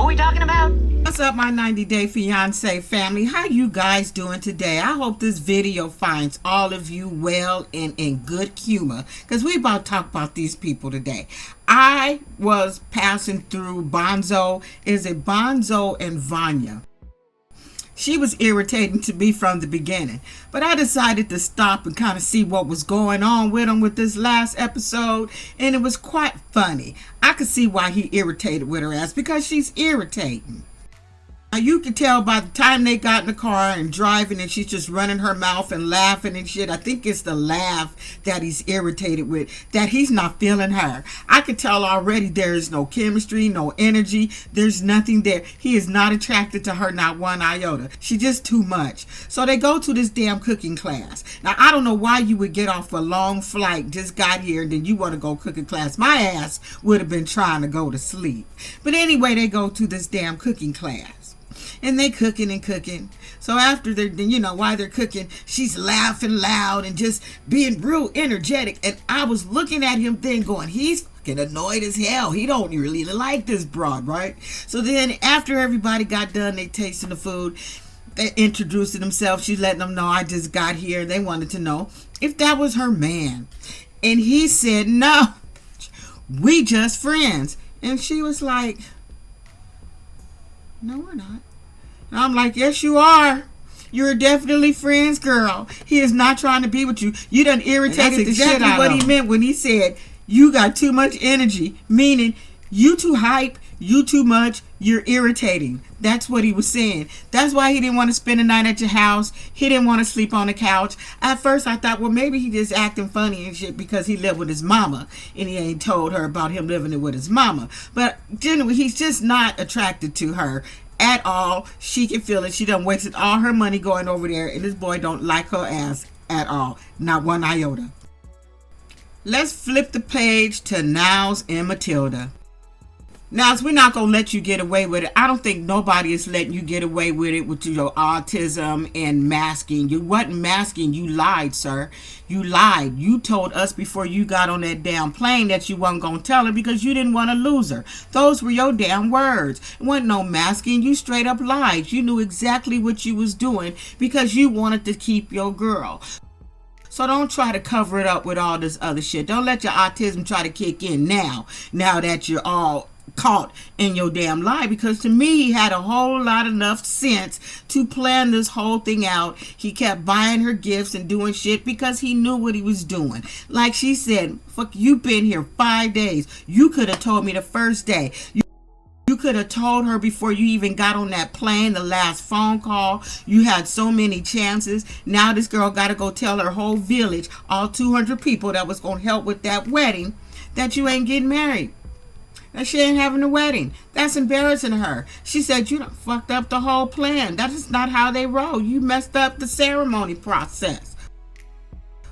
are we talking about? What's up, my 90-day fiancé family? How you guys doing today? I hope this video finds all of you well and in good humor, because we about to talk about these people today. I was passing through Bonzo. Is it Bonzo and Vanya? She was irritating to me from the beginning, but I decided to stop and kind of see what was going on with him with this last episode, and it was quite funny. I could see why he irritated with her ass, because she's irritating. Now, you could tell by the time they got in the car and driving, and she's just running her mouth and laughing and shit. I think it's the laugh that he's irritated with, that he's not feeling her. I could tell already there is no chemistry, no energy. There's nothing there. He is not attracted to her, not one iota. She's just too much. So they go to this damn cooking class. Now, I don't know why you would get off a long flight, just got here, and then you want to go cooking class. My ass would have been trying to go to sleep. But anyway, they go to this damn cooking class. And they cooking and cooking. So after they're, while they're cooking, she's laughing loud and just being real energetic. And I was looking at him then going, he's fucking annoyed as hell. He don't really like this broad, right? So then after everybody got done, they tasting the food. They introducing themselves. She's letting them know I just got here. They wanted to know if that was her man. And he said, no, we just friends. And she was like, no, we're not. And I'm like, yes, you are. You're definitely friends, girl. He is not trying to be with you. You done irritated the shit out of him. That's exactly what he meant when he said, you got too much energy. Meaning, you too hype, you too much, you're irritating. That's what he was saying. That's why he didn't want to spend the night at your house. He didn't want to sleep on the couch. At first, I thought, well, maybe he just acting funny and shit because he lived with his mama. And he ain't told her about him living with his mama. But generally, he's just not attracted to her at all. She can feel it. She done wasted all her money going over there, and this boy don't like her ass at all, not one iota. Let's flip the page to Niles and Matilda. Niles, we're not gonna let you get away with it. I don't think nobody is letting you get away with it with your autism and masking. You wasn't masking. You lied, sir. You lied. You told us before you got on that damn plane that you wasn't gonna tell her because you didn't want to lose her. Those were your damn words. It wasn't no masking. You straight up lied. You knew exactly what you was doing because you wanted to keep your girl. So don't try to cover it up with all this other shit. Don't let your autism try to kick in now that you're all caught in your damn lie, because to me he had a whole lot enough sense to plan this whole thing out. He kept buying her gifts and doing shit because he knew what he was doing. Like she said, fuck, you been here 5 days. You could have told me the first day. You could have told her before you even got on that plane, the last phone call. You had so many chances. Now this girl got to go tell her whole village, all 200 people that was going to help with that wedding, that you ain't getting married. That she ain't having a wedding. That's embarrassing to her. She said, you done fucked up the whole plan. That is not how they roll. You messed up the ceremony process.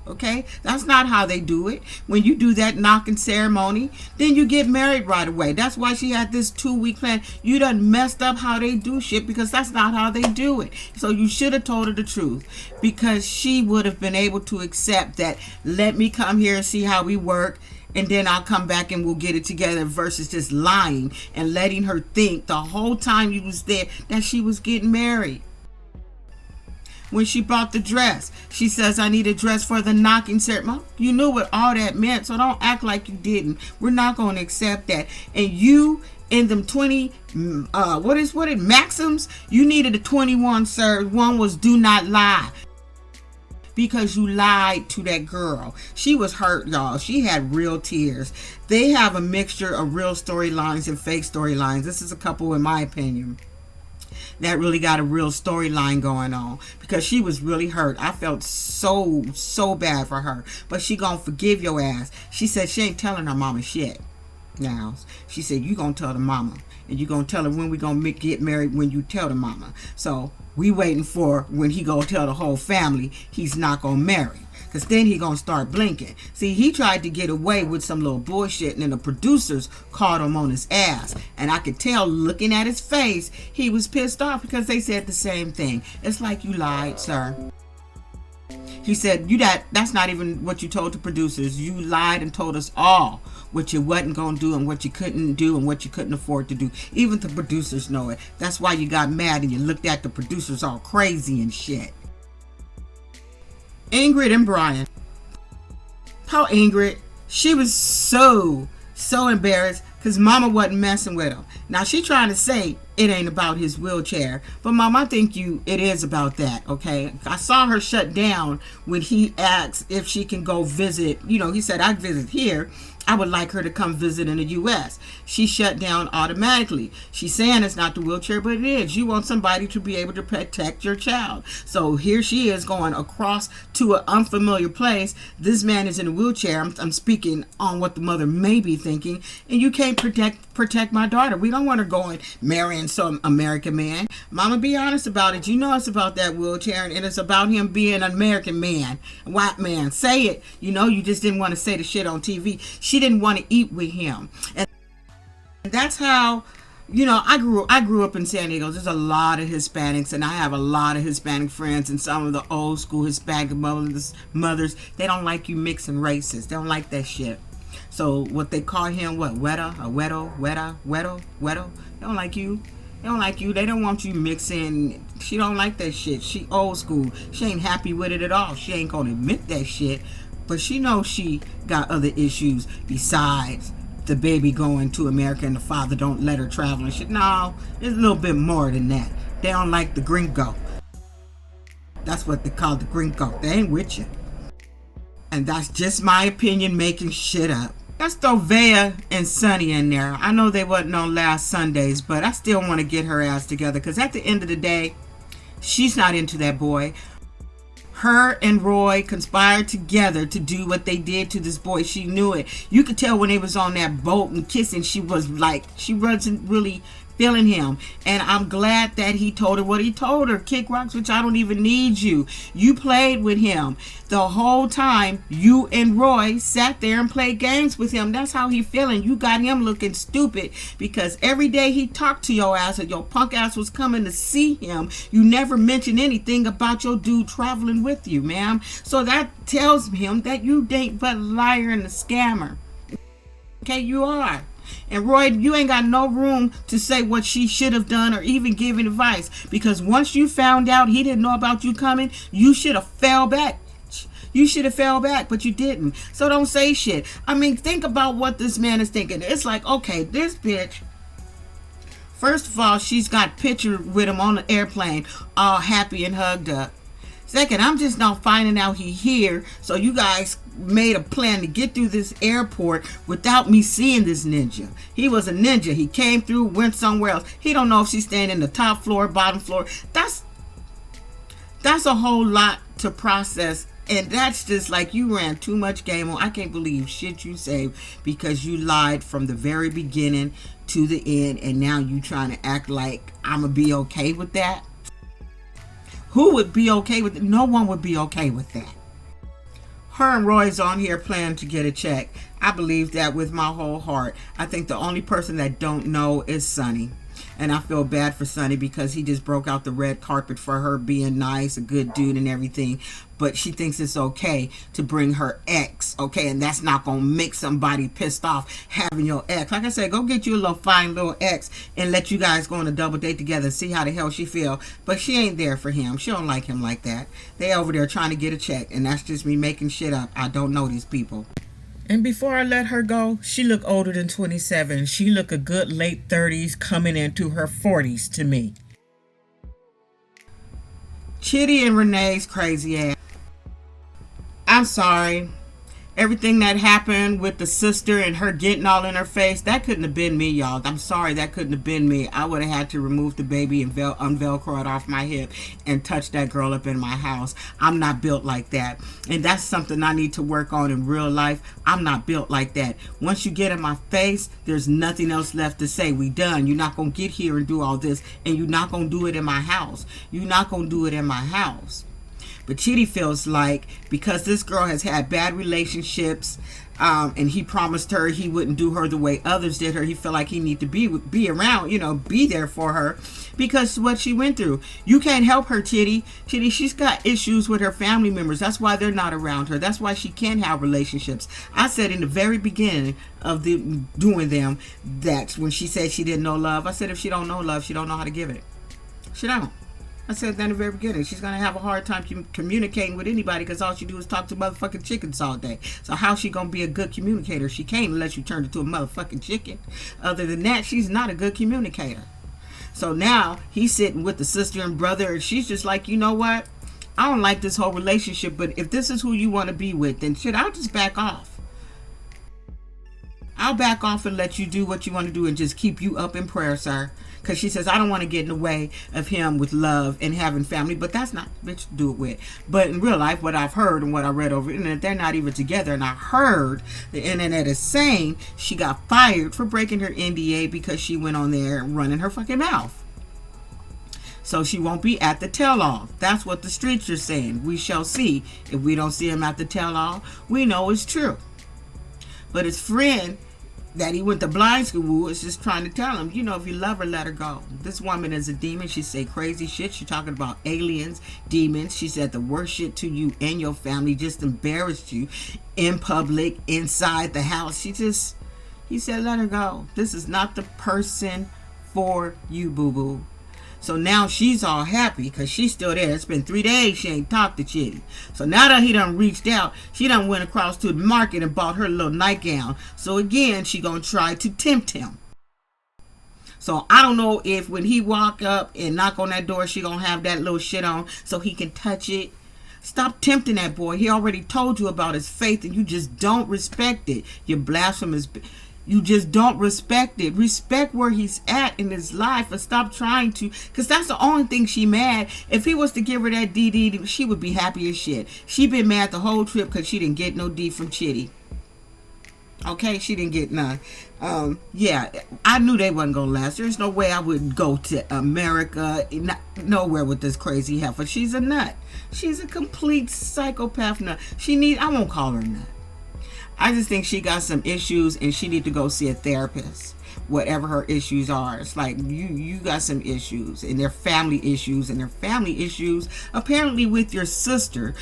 Okay? That's not how they do it. When you do that knocking ceremony, then you get married right away. That's why she had this 2-week plan. You done messed up how they do shit, because that's not how they do it. So you should have told her the truth, because she would have been able to accept that, let me come here and see how we work, and then I'll come back and we'll get it together, versus just lying and letting her think the whole time you was there that she was getting married. When she bought the dress, she says, I need a dress for the knocking ceremony. You knew what all that meant, so don't act like you didn't. We're not going to accept that. And you, in them 20, maxims, you needed a 21, sir. One was do not lie. Because you lied to that girl. She was hurt, y'all. She had real tears. They have a mixture of real storylines and fake storylines. This is a couple, in my opinion, that really got a real storyline going on, because she was really hurt. I felt so bad for her. But she gonna forgive your ass. She said she ain't telling her mama shit. Now, she said, you gonna tell the mama, and you gonna tell her when we gonna get married, when you tell the mama. So we waiting for when he gonna tell the whole family he's not gonna marry, because then he gonna start blinking. See, he tried to get away with some little bullshit, and then the producers caught him on his ass. And I could tell, looking at his face, he was pissed off, because they said the same thing. It's like, you lied, sir. He said, that's not even what you told the producers. You lied and told us all what you wasn't going to do and what you couldn't do and what you couldn't afford to do. Even the producers know it. That's why you got mad and you looked at the producers all crazy and shit. Ingrid and Brian. How Ingrid, she was so embarrassed because mama wasn't messing with him. Now she trying to say it ain't about his wheelchair, but mom, I think it is about that. Okay, I saw her shut down when he asked if she can go visit. He said, I'd visit here, I would like her to come visit in the U.S. She shut down automatically. She's saying it's not the wheelchair, but it is. You want somebody to be able to protect your child. So here she is going across to an unfamiliar place. This man is in a wheelchair. I'm speaking on what the mother may be thinking. And you can't protect my daughter. We don't want her going marrying some American man. Mama, be honest about it. You know it's about that wheelchair, and it's about him being an American man, a white man. Say it. You just didn't want to say the shit on TV. She didn't want to eat with him. And that's how, I grew up in San Diego. There's a lot of Hispanics, and I have a lot of Hispanic friends, and some of the old school Hispanic mothers, they don't like you mixing races. They don't like that shit. So what they call him, weta? They don't like you. They don't like you. They don't want you mixing. She don't like that shit. She old school. She ain't happy with it at all. She ain't gonna admit that shit. But she knows she got other issues besides the baby going to America and the father don't let her travel and shit. No, there's a little bit more than that. They don't like the gringo. That's what they call the gringo. They ain't with you. And that's just my opinion, making shit up. Let's throw Vanya and Sonny in there. I know they wasn't on last Sundays, but I still want to get her ass together, because at the end of the day, she's not into that boy. Her and Roy conspired together to do what they did to this boy. She knew it. You could tell when they was on that boat and kissing, she wasn't really feeling him. And I'm glad that he told her what he told her. Kick rocks, which I don't even need you. You played with him the whole time. You and Roy sat there and played games with him. That's how he feeling. You got him looking stupid, because every day he talked to your ass and your punk ass was coming to see him. You never mentioned anything about your dude traveling with you, ma'am. So that tells him that you ain't but a liar and a scammer. Okay, you are. And Roy, you ain't got no room to say what she should have done or even giving advice, because once you found out he didn't know about you coming, you should have fell back. You should have fell back, but you didn't. So don't say shit. I mean, think about what this man is thinking. It's like, okay, this bitch, first of all, she's got picture with him on the airplane, all happy and hugged up. Second, I'm just now finding out he here, so you guys made a plan to get through this airport without me seeing this ninja. He was a ninja. He came through, went somewhere else. He don't know if she's staying in the top floor, bottom floor. That's a whole lot to process, and that's just like you ran too much game on. I can't believe shit you say, because you lied from the very beginning to the end, and now you trying to act like I'm gonna be okay with that. Who would be okay with it? No one would be okay with that. Her and Roy's on here planning to get a check. I believe that with my whole heart. I think the only person that don't know is Sonny. And I feel bad for Sonny, because he just broke out the red carpet for her being nice, a good dude and everything. But she thinks it's okay to bring her ex, okay? And that's not going to make somebody pissed off, having your ex. Like I said, go get you a little fine little ex and let you guys go on a double date together and see how the hell she feel. But she ain't there for him. She don't like him like that. They over there trying to get a check, and that's just me making shit up. I don't know these people. And before I let her go, she looked older than 27. She looked a good late 30s coming into her 40s to me. Chitty and Renee's crazy ass. I'm sorry. Everything that happened with the sister and her getting all in her face, that couldn't have been me, y'all. I'm sorry, that couldn't have been me. I would have had to remove the baby and unvelcro it off my hip and touch that girl up in my house. I'm not built like that. And that's something I need to work on in real life. I'm not built like that. Once you get in my face, there's nothing else left to say. We done. You're not going to get here and do all this, and you're not going to do it in my house. You're not going to do it in my house. But Chitty feels like, because this girl has had bad relationships, And he promised her he wouldn't do her the way others did her. He felt like he needed to be around, be there for her because what she went through. You can't help her, Chitty. She's got issues with her family members. That's why they're not around her. That's why she can't have relationships. I said in the very beginning of doing them, that when she said she didn't know love, I said if she don't know love, she don't know how to give it. She don't. I said that in the very beginning. She's going to have a hard time communicating with anybody because all she do is talk to motherfucking chickens all day. So how's she going to be a good communicator? She can't unless you turn her to a motherfucking chicken. Other than that, she's not a good communicator. So now he's sitting with the sister and brother and she's just like, you know what? I don't like this whole relationship, but if this is who you want to be with, then shit, I'll just back off. I'll back off and let you do what you want to do and just keep you up in prayer, sir. Because she says, I don't want to get in the way of him with love and having family. But that's not the bitch to do it with. But in real life, what I've heard and what I read over the internet, they're not even together. And I heard the internet is saying she got fired for breaking her NDA because she went on there and running her fucking mouth. So she won't be at the tell-all. That's what the streets are saying. We shall see. If we don't see him at the tell-all, we know it's true. But his friend that he went to blind school with is just trying to tell him, if you love her, let her go. This woman is a demon. She say crazy shit. She talking about aliens, demons. She said the worst shit to you and your family, just embarrassed you in public, inside the house. He said, let her go. This is not the person for you, boo-boo. So now she's all happy because she's still there. It's been 3 days she ain't talked to Chitty. So now that he done reached out, she done went across to the market and bought her little nightgown. So again, she gonna try to tempt him. So I don't know if when he walk up and knock on that door, she gonna have that little shit on so he can touch it. Stop tempting that boy. He already told you about his faith and you just don't respect it. You blasphemous. You just don't respect it. Respect where he's at in his life and stop trying to, because that's the only thing she mad. If he was to give her that DD, she would be happy as shit. She been mad the whole trip because she didn't get no D from Chitty. Okay, she didn't get none. Yeah, I knew they wasn't going to last. There's no way I would go to America, nowhere with this crazy heifer. She's a nut. She's a complete psychopath nut. I won't call her a nut. I just think she got some issues and she need to go see a therapist, whatever her issues are. It's like you got some issues and they're family issues apparently with your sister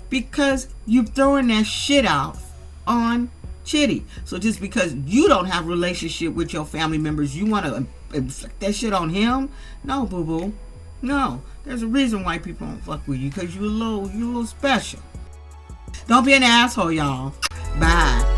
because you're throwing that shit out on Chitty. So just because you don't have a relationship with your family members, you want to inflict that shit on him? No, boo-boo. No. There's a reason why people don't fuck with you because you're a little special. Don't be an asshole, y'all. Bye.